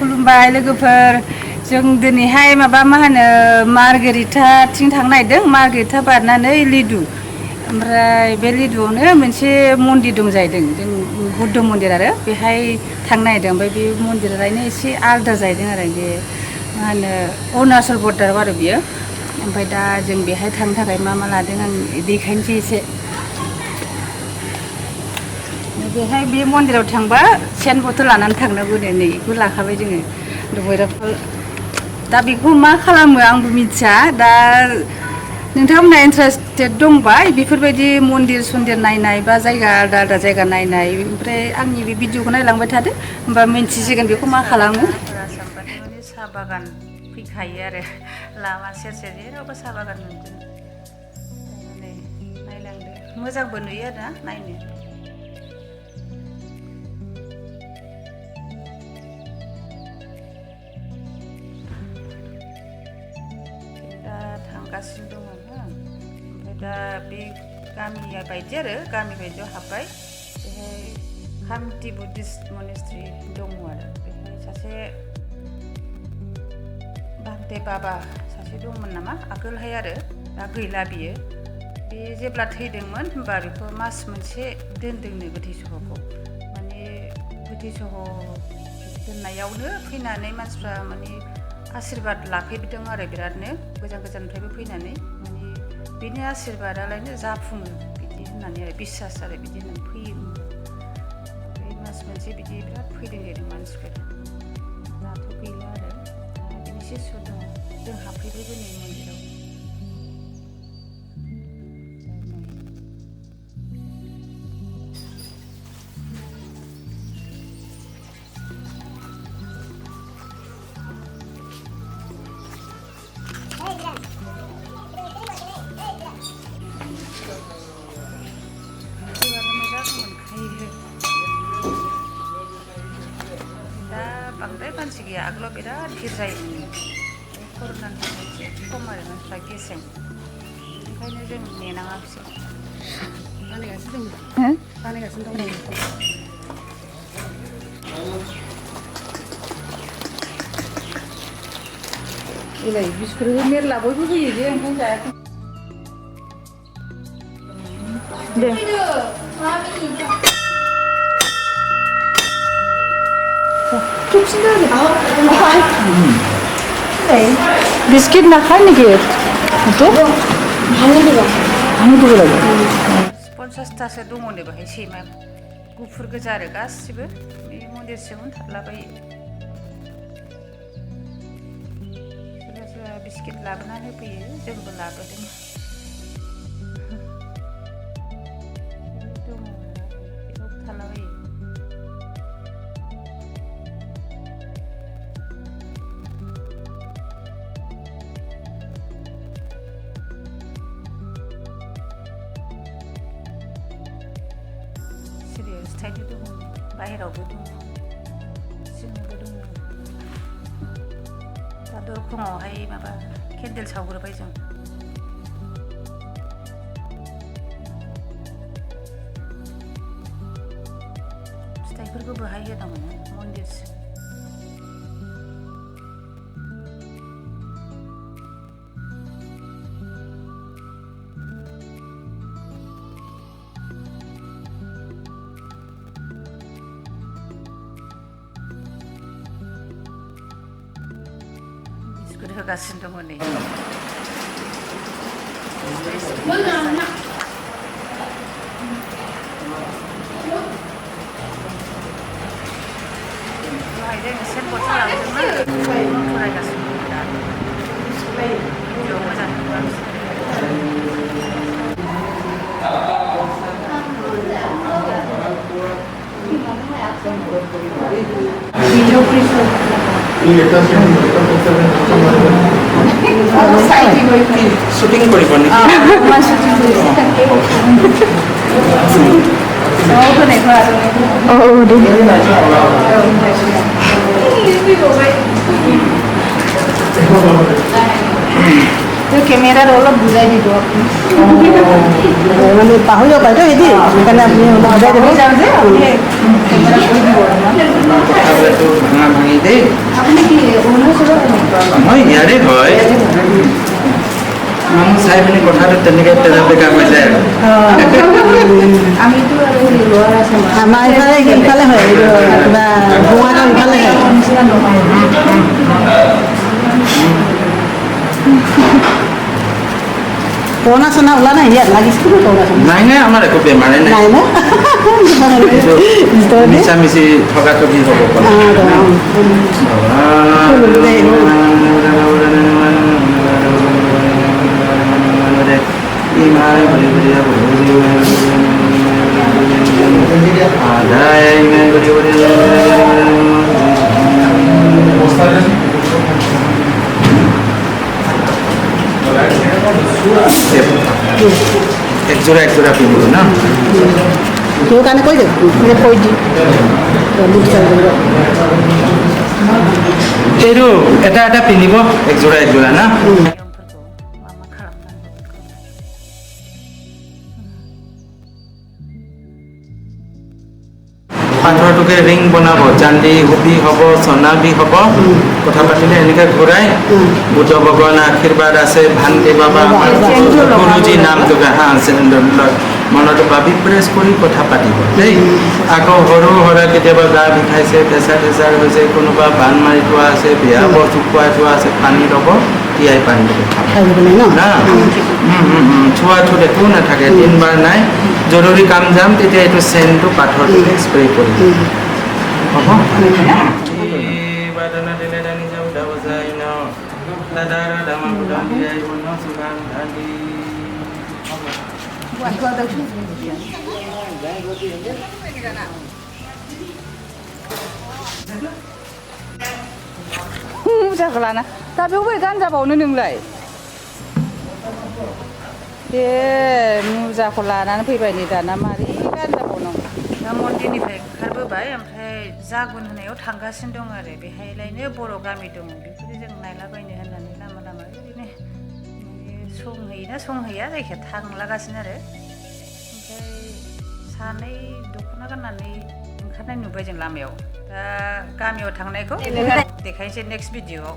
खुलुमबाय लोगोफोर जों दिनैहाय माबा मा होनो मार्गेरिटाथिं थांनो नागिरदों मार्गेरिटा बारनानै लिडु ओमफ्राय बे लिडुआवनो मोनसे मन्दिर दं जाहैदों जों बुद्ध मन्दिर आरो बेहाय थांनो नागिरदों ओमफ्राय बे मन्दिरानो एसे आलादा जाहैदों आरो बे मा होनो अरुणाचल बर्डाराव आरो बियो ओमफ्राय दा जों बेहाय थांनो थाखाय मा मा लादों आं देखायनोसै एसे बेहाय बे मन्दिराव थांबा सेन बथल लानानै थांनांगौ नै बेखौ लाखाबाय जोङो दुगैग्राफोर दा बेखौ मा खालामो आंबो मिथिया दा नोंथांमोनहा इन्टारेस्टेड दंबा बेफोरबायदि मन्दिर सन्दिर नायनाय बा जायगा आलदा आलदा जायगा नायनाय ओमफ्राय आंनि बे भिडिअखौ नायलांबाय थादो होमबा मिन्थिसिगोन बेखौ मा खालामो आसामबाथाय माने साहा बागान फैखायो आरो लामा सेर सेर जेरावबो साहा बागान मोनगोन माने नायलांदो मोजांबो नुयो आरोना नायनो थांगासिनो दङ ओमफ्राय दा बे गामिया बायदि आरो गामि बायदियाव हाबबाय बेहाय खामथि बुद्धिस्ट मनेस्ट्रि दङ आरो बेहाय सासे बान्ते बाबा सासे दंमोन नामा आगोलहाय आरो दा गैला बियो बे जेब्ला थैदोंमोन होनबा बेखौ मास मोनसे दोनदोंनो गोथै सहखौ माने गोथै सह दोननायावनो फैनानै मानसिफ्रा माने आशीर्बाद लाफैदों आरो बिरादनो गोजान गोजाननिफ्रायबो फैनानै माने बेनि आशीर्बादालायनो जाफुङो बिदि होननानै आरो बिसास आरो बिदि होननानै फैयोमोन ओमफ्राय मास मोनसे बिदि बिराद फैदों जाहैदों मानसिफोर दाथ' गैला आरो बेनि शिष्य दङ जों हाबफैबायबो नै मन्दिराव बांद्राय मानसि गैया आगोलाव बिराद भिर जायोमोन कर'नानि थाखाय एसे खम आरो मानसिफ्रा गेसें ओंखायनो जों नेनाङाखिसै बानायगासिनो दं एलाय बिस्कुट मेरला बयबो होयो जे ओंखायनो जायाखै दे बिस्किट नाखाय नेকি भाঙিব লাগে 50टासो दङनो बाहाय सैमा गुफुर गोजा आरो गासिबो बे मन्दिर सिङावनो थालाबायो सोरबा सोरबा बिस्किट लाबोनानै होफैयो जोंबो लाबोदों दङ बेयाव थालाबायो फिथाइबो दङ बाहेरावबो दङ सिङावबो दङ दा दरखङावहाय माबा केन्देल सावग्रोबाय जों फिथाइफोरखौ बोहाय होदोंमोन मन्दिरसिम होगासिनो दङ नै दहाय जोङो सेन बथल लाबोदोंमोन फरायगासिनो दङ दा भिडिअ मोजां नुगासिनो শুটিং কৰিব নেকি কেমেৰাৰ অলপ বুজাই দিব মানে পাহৰি যাব পাৰে সেইদি সেইকাৰণে আপুনি বুজাই দিব ভাঙি দেই মই ইয়াৰে হয় মানুহ চাই পিনি কথাটো তেনেকৈ বেকা হৈ যায় আৰু আমাৰ ইফালে সিফালে হয় কিবা বঙাইগাঁও ইফালে হয় কৰোণা চোনা ওলা নাই ইয়াত লাগিছিল কৰোণা চোনা নাই নাই আমাৰ একো বেমাৰে নাই নাই না মিছামিছি ঠগাঠগি হ'ব একযোৰা একযোৰা পিন্ধিব ন তোৰ কাৰণে কৈ দে কৈ দি এইটো এটা এটা পিন্ধিব একযোৰা একযোৰা না मायरंफोरखौ मा मा खालामनांगौ बेखौ পাথৰটোকে ৰিং বনাব চান্দি হুবি হ'ব সোণাবি হ'ব কথা পাতিলে এনেকৈ ঘূৰাই বুদ্ধ ভগৱানৰ আশীৰ্বাদ আছে ভান্তি বাবা আমাৰ গুৰুজী নামটো হা মনতো ভাবি প্ৰেছ কৰি কথা পাতিব দেই আকৌ সৰু সৰা কেতিয়াবা গা বিষাইছে প্ৰেছাৰ চেছাৰ হৈছে কোনোবা বান মাৰি থোৱা আছে বিয়া বস্তু খুৱাই থোৱা আছে পানী ল'ব তিয়াই পানী ল'ব না চোৱা চুত একো নাথাকে দিনবাৰ নাই জৰুৰী কাম যাম তেতিয়া এইটো চেনটো পাথৰটো স্প্ৰে কৰি হ'ব मुजाखौ लाना दा बेयाव बोरै गानजाबावनो नोंलाय ए मुजाखौ लानानै फैबाय नै दाना मारै गानजाबावनांगौ दा मन्दिरनिफ्राय ओंखारबोबाय ओमफ्राय जागुन होनायाव थांगासिनो दं आरो बेहायलायनो बर' गामि दङ बेखौनो जों नायलाबायनो होननानै लामा लामा ओरैनो संहैयोना संहैया जायखिया थांलागासिनो आरो ओमफ्राय सानै दख'ना गाननानै ओंखारनाय नुबाय जों लामायाव दा गामियाव थांनायखौ देखायनोसै नेक्स्ट भिडिअ'आव